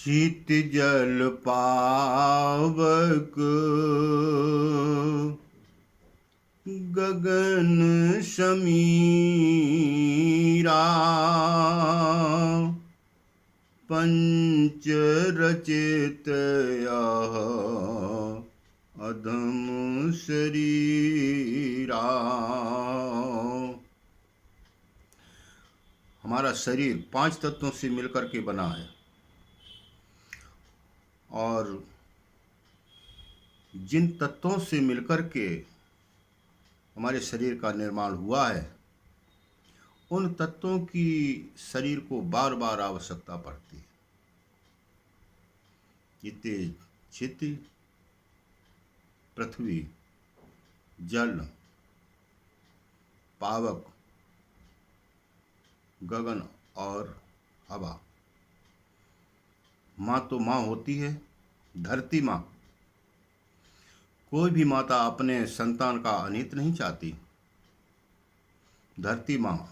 चित जल पावक गगन समीरा पंच रचित यह अधम शरीरा। हमारा शरीर 5 तत्वों से मिलकर के बना है और जिन तत्वों से मिलकर के हमारे शरीर का निर्माण हुआ है उन तत्वों की शरीर को बार बार आवश्यकता पड़ती है। जितने क्षिति, पृथ्वी, जल, पावक, गगन और हवा। माँ तो माँ होती है, धरती माँ। कोई भी माता अपने संतान का अनित नहीं चाहती, धरती माँ।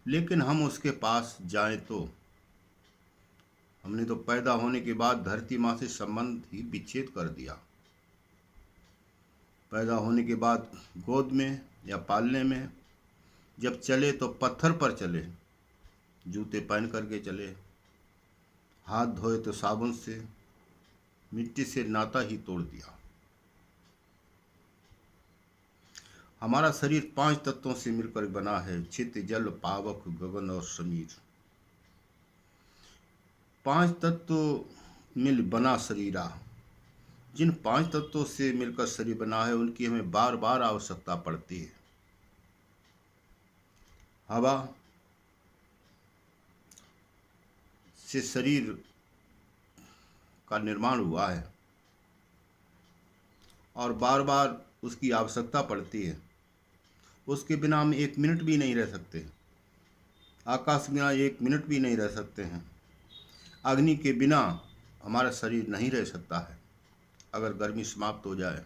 लेकिन हम उसके पास जाएं तो हमने तो पैदा होने के बाद धरती माँ से संबंध ही विच्छेद कर दिया। पैदा होने के बाद गोद में या पालने में जब चले तो पत्थर पर चले, जूते पहन करके चले, हाथ धोए तो साबुन से, मिट्टी से नाता ही तोड़ दिया। हमारा शरीर 5 तत्वों से मिलकर बना है, चित्त, जल, पावक, गगन और समीर। 5 तत्व मिल बना शरीरा। जिन 5 तत्वों से मिलकर शरीर बना है उनकी हमें बार बार आवश्यकता पड़ती है। हवा से शरीर का निर्माण हुआ है और बार बार उसकी आवश्यकता पड़ती है। उसके बिना हम 1 मिनट भी नहीं रह सकते। आकाश के बिना 1 मिनट भी नहीं रह सकते हैं। अग्नि के बिना हमारा शरीर नहीं रह सकता है अगर गर्मी समाप्त हो जाए।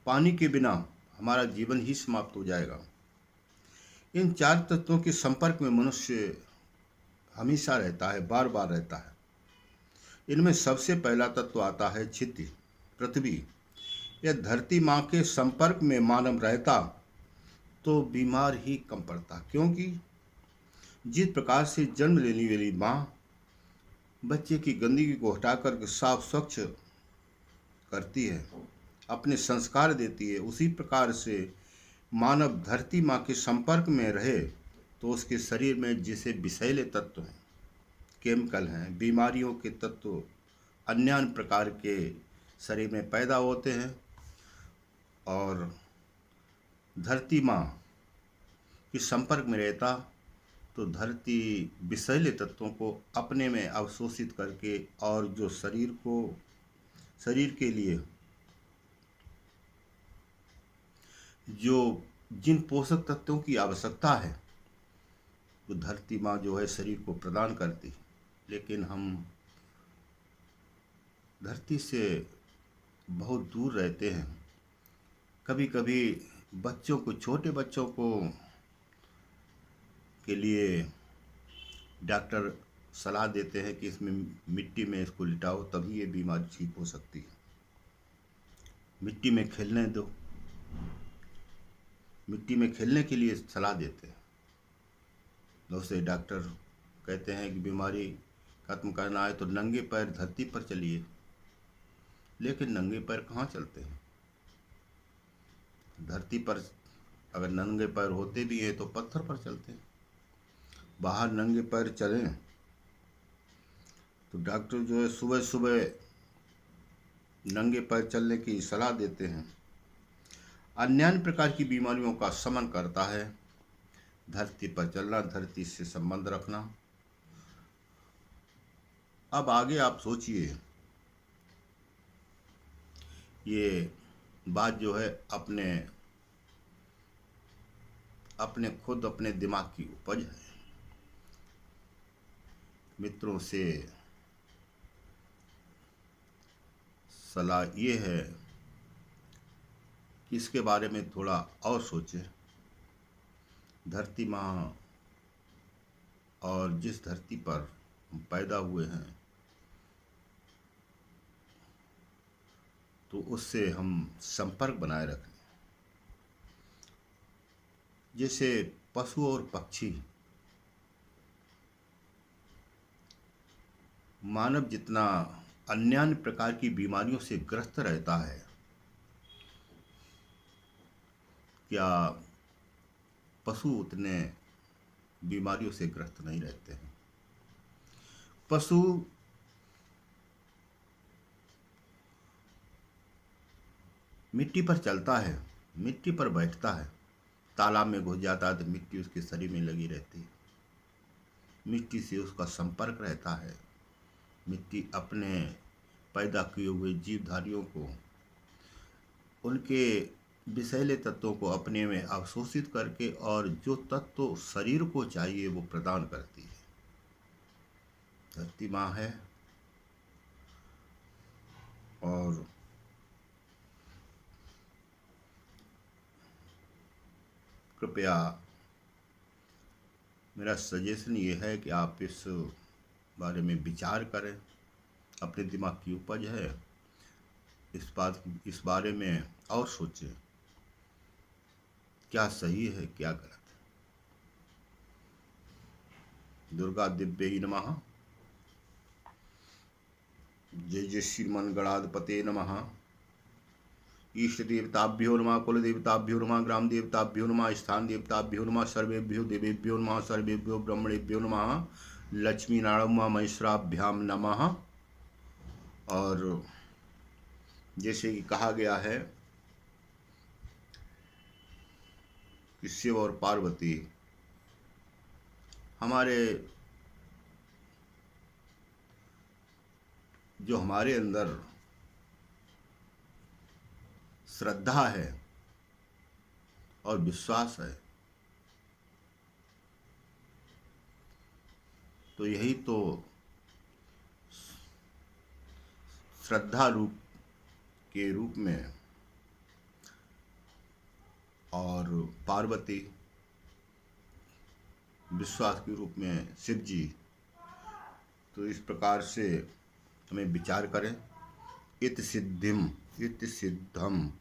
पानी के बिना हमारा जीवन ही समाप्त हो जाएगा। इन 4 तत्वों के संपर्क में मनुष्य हमेशा रहता है, बार बार रहता है। इनमें सबसे पहला तत्व आता है क्षिति, पृथ्वी। यह धरती माँ के संपर्क में मानव रहता तो बीमार ही कम पड़ता, क्योंकि जिस प्रकार से जन्म लेने वाली माँ बच्चे की गंदगी को हटाकर साफ स्वच्छ करती है, अपने संस्कार देती है, उसी प्रकार से मानव धरती माँ के संपर्क में रहे तो उसके शरीर में जैसे विषैले तत्व हैं, केमिकल हैं, बीमारियों के तत्व अन्य प्रकार के शरीर में पैदा होते हैं। और धरती माँ के संपर्क में रहता तो धरती विषैले तत्वों को अपने में अवशोषित करके और जो शरीर के लिए जो जिन पोषक तत्वों की आवश्यकता है वो धरती माँ जो है शरीर को प्रदान करती। लेकिन हम धरती से बहुत दूर रहते हैं। कभी कभी बच्चों को, छोटे बच्चों को के लिए डॉक्टर सलाह देते हैं कि इसमें मिट्टी में इसको लिटाओ तभी ये बीमारी ठीक हो सकती है। मिट्टी में खेलने दो, मिट्टी में खेलने के लिए सलाह देते हैं। दूसरे डॉक्टर कहते हैं कि बीमारी खत्म करना है तो नंगे पैर धरती पर चलिए। लेकिन नंगे पैर कहाँ चलते हैं? धरती पर अगर नंगे पैर होते भी हैं तो पत्थर पर चलते हैं। बाहर नंगे पैर चलें तो डॉक्टर जो है सुबह सुबह नंगे पैर चलने की सलाह देते हैं। अन्य प्रकार की बीमारियों का शमन करता है धरती पर चलना, धरती से संबंध रखना। अब आगे आप सोचिए, ये बात जो है अपने खुद अपने दिमाग की उपज है। मित्रों से सलाह ये है कि इसके बारे में थोड़ा और सोचें। धरती माँ और जिस धरती पर हम पैदा हुए हैं तो उससे हम संपर्क बनाए रखें। जैसे पशु और पक्षी मानव जितना अन्य प्रकार की बीमारियों से ग्रस्त रहता है, क्या पशु उतने बीमारियों से ग्रस्त नहीं रहते हैं। पशु मिट्टी पर चलता है, मिट्टी पर बैठता है, तालाब में घुस जाता है तो मिट्टी उसके शरीर में लगी रहती है, मिट्टी से उसका संपर्क रहता है। मिट्टी अपने पैदा किए हुए जीवधारियों को, उनके विषैले तत्वों को अपने में अवशोषित करके और जो तत्व शरीर को चाहिए वो प्रदान करती है। धरती माँ है और कृपया मेरा सजेशन ये है कि आप इस बारे में विचार करें, अपने दिमाग की उपज है, इस बारे में और सोचें क्या सही है क्या गलत है। दुर्गा दिव्यै नमः। जय जय श्रीमन गणाधिपते नमः। इष्ट देवताभ्यो नमः, कुल देवताभ्यो नमः, ग्राम देवताभ्यो नमः, स्थान देवताभ्यो नमः, सर्वेभ्यो देवेभ्यो नमः, सर्वेभ्यो ब्रह्मणेभ्यो नमः, लक्ष्मी नारायण महेश्वराभ्याम नमः। और जैसे कि कहा गया है कि शिव और पार्वती हमारे अंदर श्रद्धा है और विश्वास है, तो यही तो श्रद्धा के रूप में और पार्वती विश्वास के रूप में शिव जी। तो इस प्रकार से हमें विचार करें। इति सिद्धिम इति सिद्धम